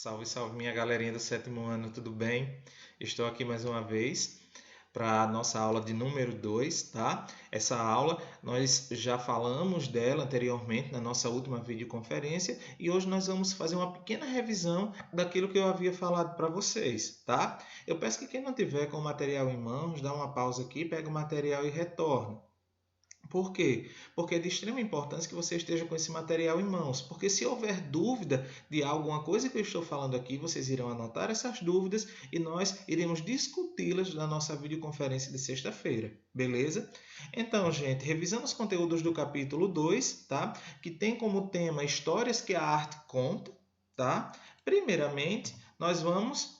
Salve, salve, minha galerinha do sétimo ano, tudo bem? Estou aqui mais uma vez para a nossa aula de número 2, tá? Essa aula nós já falamos dela anteriormente na nossa última videoconferência e hoje nós vamos fazer uma pequena revisão daquilo que eu havia falado para vocês, tá? Eu peço que quem não tiver com o material em mãos, dá uma pausa aqui, pega o material e retorne. Por quê? Porque é de extrema importância que você esteja com esse material em mãos, porque se houver dúvida de alguma coisa que eu estou falando aqui, vocês irão anotar essas dúvidas e nós iremos discuti-las na nossa videoconferência de sexta-feira, beleza? Então, gente, revisando os conteúdos do capítulo 2, tá? Que tem como tema histórias que a arte conta, tá? Primeiramente, nós vamos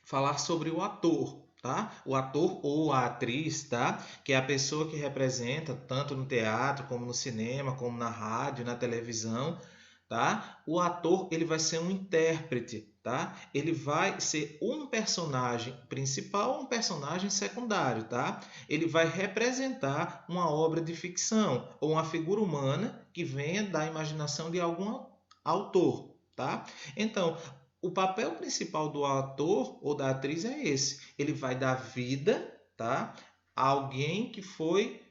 falar sobre o ator, tá? O ator ou a atriz, tá? Que é a pessoa que representa tanto no teatro, como no cinema, como na rádio, na televisão, tá? O ator, ele vai ser um intérprete, tá? Ele vai ser um personagem principal ou um personagem secundário, tá? Ele vai representar uma obra de ficção ou uma figura humana que venha da imaginação de algum autor, tá? Então, o papel principal do ator ou da atriz é esse. Ele vai dar vida, tá, a alguém que foi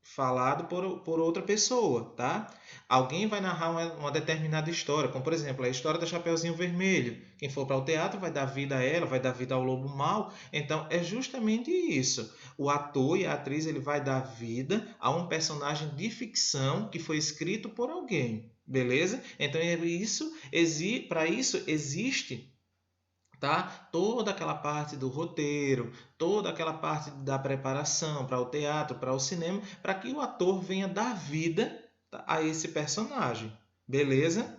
falado por outra pessoa, tá? Alguém vai narrar uma determinada história, como por exemplo a história do Chapeuzinho Vermelho. Quem for para o teatro vai dar vida a ela, vai dar vida ao lobo mau. Então é justamente isso. O ator e a atriz ele vai dar vida a um personagem de ficção que foi escrito por alguém. Beleza? Então para isso existe, tá? Toda aquela parte do roteiro, toda aquela parte da preparação para o teatro, para o cinema, para que o ator venha dar vida, tá, a esse personagem. Beleza?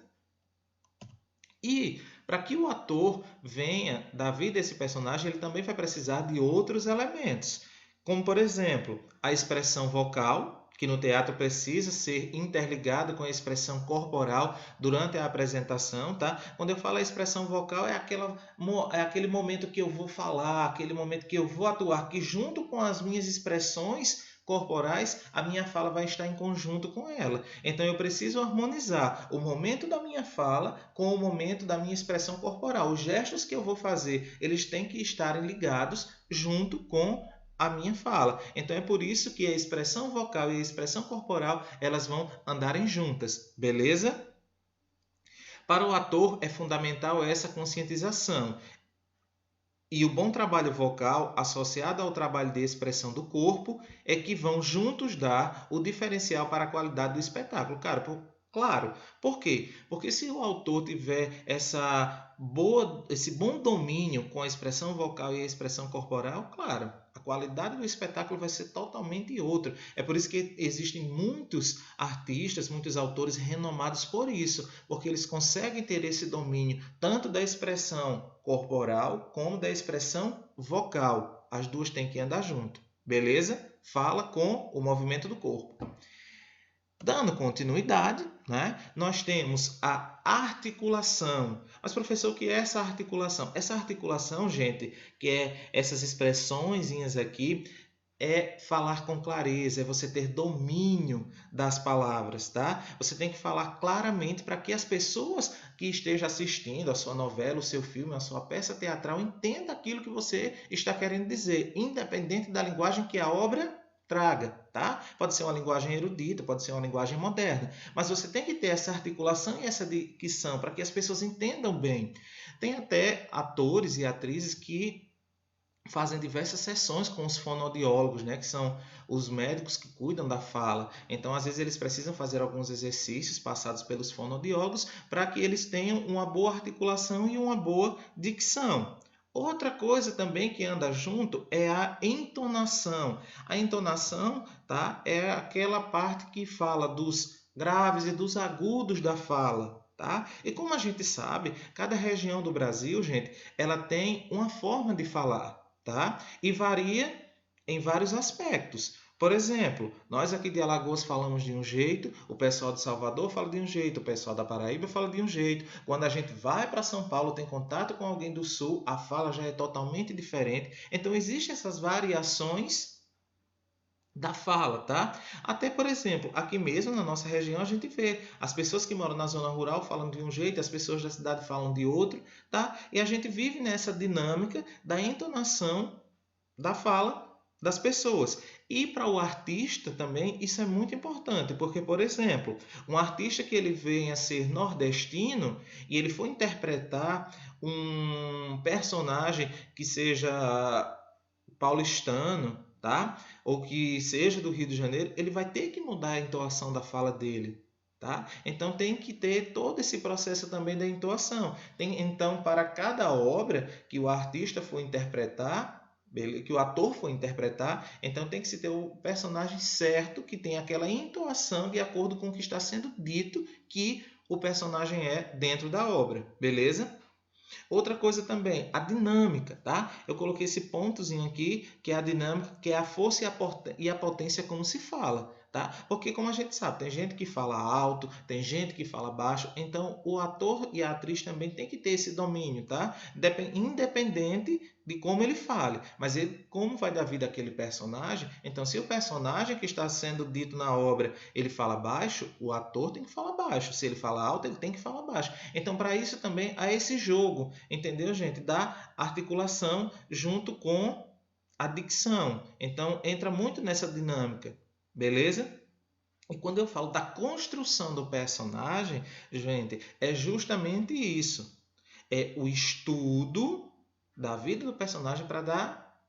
E para que o ator venha dar vida a esse personagem, ele também vai precisar de outros elementos, como por exemplo, a expressão vocal, que no teatro precisa ser interligado com a expressão corporal durante a apresentação, tá? Quando eu falo a expressão vocal, é aquele momento que eu vou falar, aquele momento que eu vou atuar, que junto com as minhas expressões corporais, a minha fala vai estar em conjunto com ela. Então eu preciso harmonizar o momento da minha fala com o momento da minha expressão corporal. Os gestos que eu vou fazer, eles têm que estarem ligados junto com a minha fala. Então é por isso que a expressão vocal e a expressão corporal, elas vão andarem juntas, beleza? Para o ator é fundamental essa conscientização. E o bom trabalho vocal, associado ao trabalho de expressão do corpo, é que vão juntos dar o diferencial para a qualidade do espetáculo. Claro. Por quê? Porque se o autor tiver esse bom domínio com a expressão vocal e a expressão corporal, claro, a qualidade do espetáculo vai ser totalmente outra. É por isso que existem muitos artistas, muitos autores renomados por isso, porque eles conseguem ter esse domínio tanto da expressão corporal como da expressão vocal. As duas têm que andar junto, beleza? Fala com o movimento do corpo. Dando continuidade, né, nós temos a articulação. Mas, professor, o que é essa articulação? Essa articulação, gente, que é essas expressõezinhas aqui, é falar com clareza, é você ter domínio das palavras, tá? Você tem que falar claramente para que as pessoas que estejam assistindo a sua novela, o seu filme, a sua peça teatral entendam aquilo que você está querendo dizer, independente da linguagem que a obra traga, tá? Pode ser uma linguagem erudita, pode ser uma linguagem moderna, mas você tem que ter essa articulação e essa dicção para que as pessoas entendam bem. Tem até atores e atrizes que fazem diversas sessões com os fonoaudiólogos, né, que são os médicos que cuidam da fala. Então, às vezes, eles precisam fazer alguns exercícios passados pelos fonoaudiólogos para que eles tenham uma boa articulação e uma boa dicção. Outra coisa também que anda junto é a entonação. A entonação, tá, é aquela parte que fala dos graves e dos agudos da fala. Tá? E como a gente sabe, cada região do Brasil, gente, ela tem uma forma de falar, tá? E varia em vários aspectos. Por exemplo, nós aqui de Alagoas falamos de um jeito, o pessoal de Salvador fala de um jeito, o pessoal da Paraíba fala de um jeito. Quando a gente vai para São Paulo, tem contato com alguém do Sul, a fala já é totalmente diferente. Então, existem essas variações da fala, tá? Até, por exemplo, aqui mesmo na nossa região a gente vê as pessoas que moram na zona rural falando de um jeito, as pessoas da cidade falam de outro, tá? E a gente vive nessa dinâmica da entonação da fala das pessoas. E para o artista também isso é muito importante, porque, por exemplo, um artista que ele venha a ser nordestino e ele for interpretar um personagem que seja paulistano, tá? Ou que seja do Rio de Janeiro, ele vai ter que mudar a entoação da fala dele. Tá? Então tem que ter todo esse processo também da entoação. Então, para cada obra que o artista for interpretar, que o ator for interpretar, então tem que se ter o personagem certo que tem aquela entoação de acordo com o que está sendo dito que o personagem é dentro da obra, beleza? Outra coisa também, a dinâmica, tá? Eu coloquei esse pontozinho aqui, que é a dinâmica, que é a força e a potência como se fala, tá? Porque como a gente sabe, tem gente que fala alto, tem gente que fala baixo, então o ator e a atriz também tem que ter esse domínio, tá? Independente de como ele fale, mas ele, como vai dar vida àquele personagem, então se o personagem que está sendo dito na obra, ele fala baixo, o ator tem que falar baixo, se ele fala alto, ele tem que falar baixo. Então para isso também há esse jogo, entendeu, gente? Da articulação junto com a dicção. Então entra muito nessa dinâmica, beleza? E quando eu falo da construção do personagem, gente, é justamente isso. É o estudo da vida do personagem para dar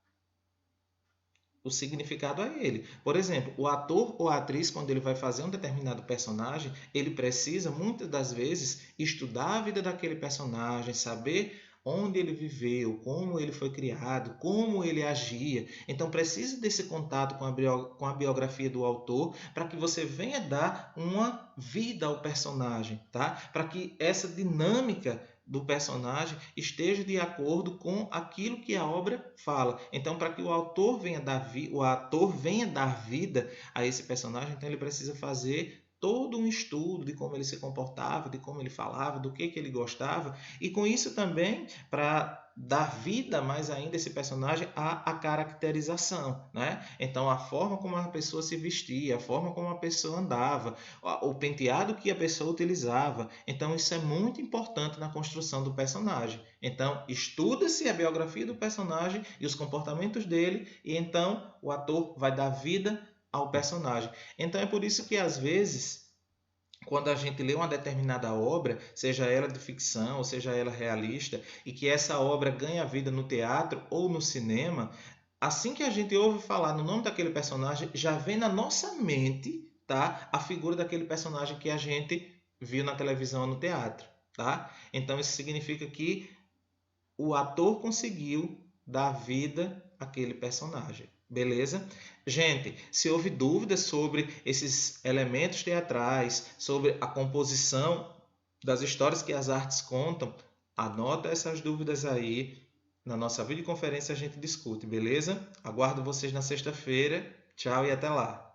o significado a ele. Por exemplo, o ator ou a atriz, quando ele vai fazer um determinado personagem, ele precisa muitas das vezes estudar a vida daquele personagem, saber onde ele viveu, como ele foi criado, como ele agia. Então precisa desse contato com a biografia do autor para que você venha dar uma vida ao personagem, tá? Para que essa dinâmica do personagem esteja de acordo com aquilo que a obra fala. Então, para que o o ator venha dar vida a esse personagem, então ele precisa fazer todo um estudo de como ele se comportava, de como ele falava, do que ele gostava, e com isso também para dar vida mais ainda esse personagem à caracterização, né? Então a forma como a pessoa se vestia, a forma como a pessoa andava, o penteado que a pessoa utilizava. Então isso é muito importante na construção do personagem. Então estuda-se a biografia do personagem e os comportamentos dele, e então o ator vai dar vida ao personagem. Então é por isso que às vezes quando a gente lê uma determinada obra, seja ela de ficção, ou seja ela realista, e que essa obra ganha vida no teatro ou no cinema, assim que a gente ouve falar no nome daquele personagem, já vem na nossa mente, tá, a figura daquele personagem que a gente viu na televisão ou no teatro, tá? Então isso significa que o ator conseguiu dar vida àquele personagem. Beleza? Gente, se houve dúvidas sobre esses elementos teatrais, sobre a composição das histórias que as artes contam, anota essas dúvidas aí. Na nossa videoconferência a gente discute, beleza? Aguardo vocês na sexta-feira. Tchau e até lá.